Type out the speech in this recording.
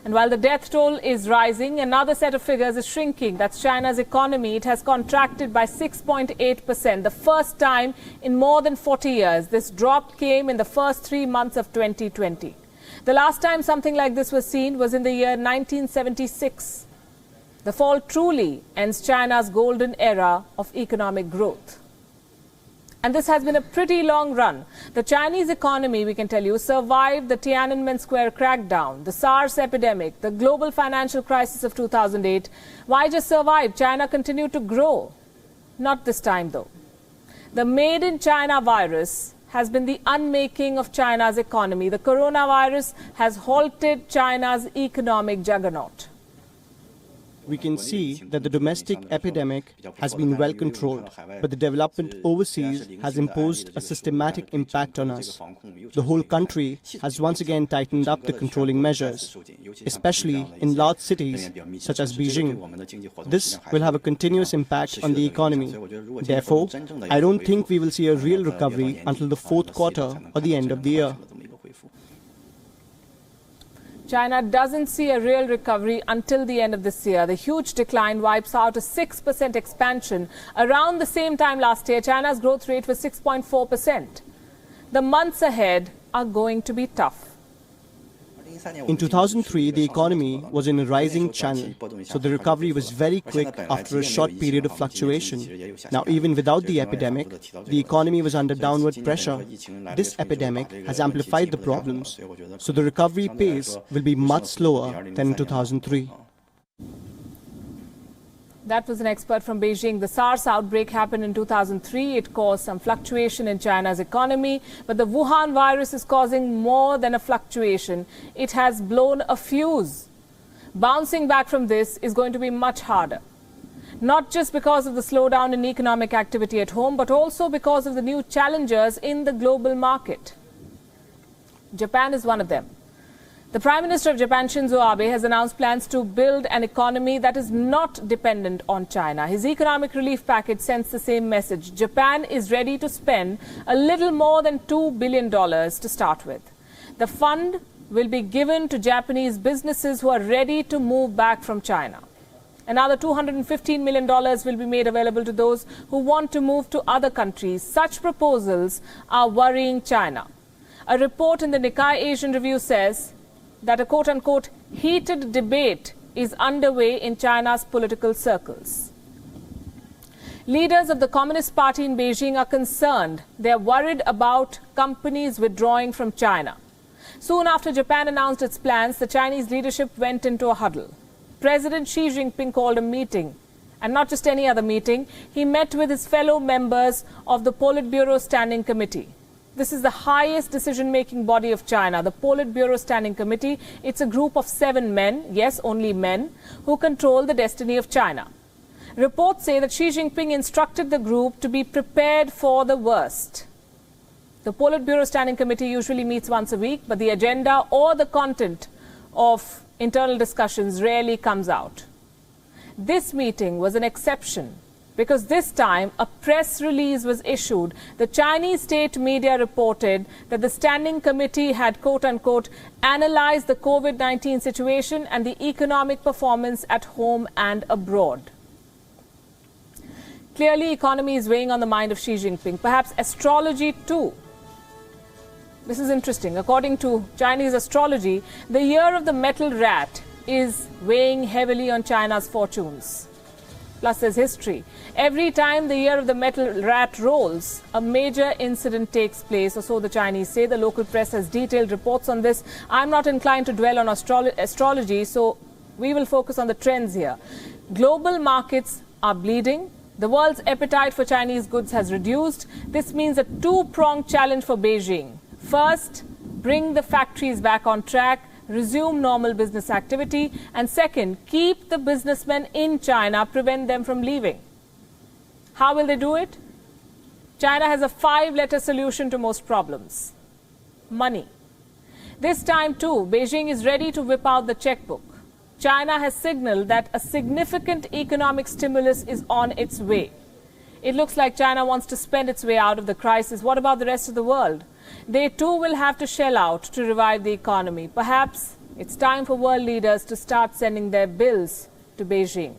And while the death toll is rising, another set of figures is shrinking. That's China's economy. It has contracted by 6.8%, the first time in more than 40 years. This drop came in the first 3 months of 2020. The last time something like this was seen was in the year 1976. The fall truly ends China's golden era of economic growth. And this has been a pretty long run. The Chinese economy, we can tell you, survived the Tiananmen Square crackdown, the SARS epidemic, the global financial crisis of 2008. Why just survive? China continued to grow. Not this time, though. The made in China virus has been the unmaking of China's economy. The coronavirus has halted China's economic juggernaut. We can see that the domestic epidemic has been well controlled, but the development overseas has imposed a systematic impact on us. The whole country has once again tightened up the controlling measures, especially in large cities such as Beijing. This will have a continuous impact on the economy. Therefore, I don't think we will see a real recovery until the fourth quarter or the end of the year. China doesn't see a real recovery until the end of this year. The huge decline wipes out a 6% expansion. Around the same time last year, China's growth rate was 6.4%. The months ahead are going to be tough. In 2003, the economy was in a rising channel, so the recovery was very quick after a short period of fluctuation. Now, even without the epidemic, the economy was under downward pressure. This epidemic has amplified the problems, so the recovery pace will be much slower than in 2003. That was an expert from Beijing. The SARS outbreak happened in 2003. It caused some fluctuation in China's economy. But the Wuhan virus is causing more than a fluctuation. It has blown a fuse. Bouncing back from this is going to be much harder. Not just because of the slowdown in economic activity at home, but also because of the new challengers in the global market. Japan is one of them. The Prime Minister of Japan, Shinzo Abe, has announced plans to build an economy that is not dependent on China. His economic relief package sends the same message. Japan is ready to spend a little more than $2 billion to start with. The fund will be given to Japanese businesses who are ready to move back from China. Another $215 million will be made available to those who want to move to other countries. Such proposals are worrying China. A report in the Nikkei Asian Review says that a quote-unquote heated debate is underway in China's political circles. Leaders of the Communist Party in Beijing are concerned. They are worried about companies withdrawing from China. Soon after Japan announced its plans, the Chinese leadership went into a huddle. President Xi Jinping called a meeting, and not just any other meeting. He met with his fellow members of the Politburo Standing Committee. This is the highest decision-making body of China, the Politburo Standing Committee. It's a group of 7 men, yes, only men, who control the destiny of China. Reports say that Xi Jinping instructed the group to be prepared for the worst. The Politburo Standing Committee usually meets once a week, but the agenda or the content of internal discussions rarely comes out. This meeting was an exception, because this time a press release was issued. The Chinese state media reported that the Standing Committee had, quote-unquote, analyzed the COVID-19 situation and the economic performance at home and abroad. Clearly, economy is weighing on the mind of Xi Jinping, perhaps astrology too. This is interesting. According to Chinese astrology, the year of the metal rat is weighing heavily on China's fortunes. Plus, there's history. Every time the year of the metal rat rolls, a major incident takes place, or so the Chinese say. The local press has detailed reports on this. I'm not inclined to dwell on astrology, so we will focus on the trends here. Global markets are bleeding. The world's appetite for Chinese goods has reduced. This means a two-pronged challenge for Beijing. First, bring the factories back on track, resume normal business activity, and second, keep the businessmen in China, prevent them from leaving. How will they do it? China has a 5-letter solution to most problems: money. This time too, Beijing is ready to whip out the checkbook. China has signaled that a significant economic stimulus is on its way. It looks like China wants to spend its way out of the crisis. What about the rest of the world? They too will have to shell out to revive the economy. Perhaps It's time for world leaders to start sending their bills to Beijing.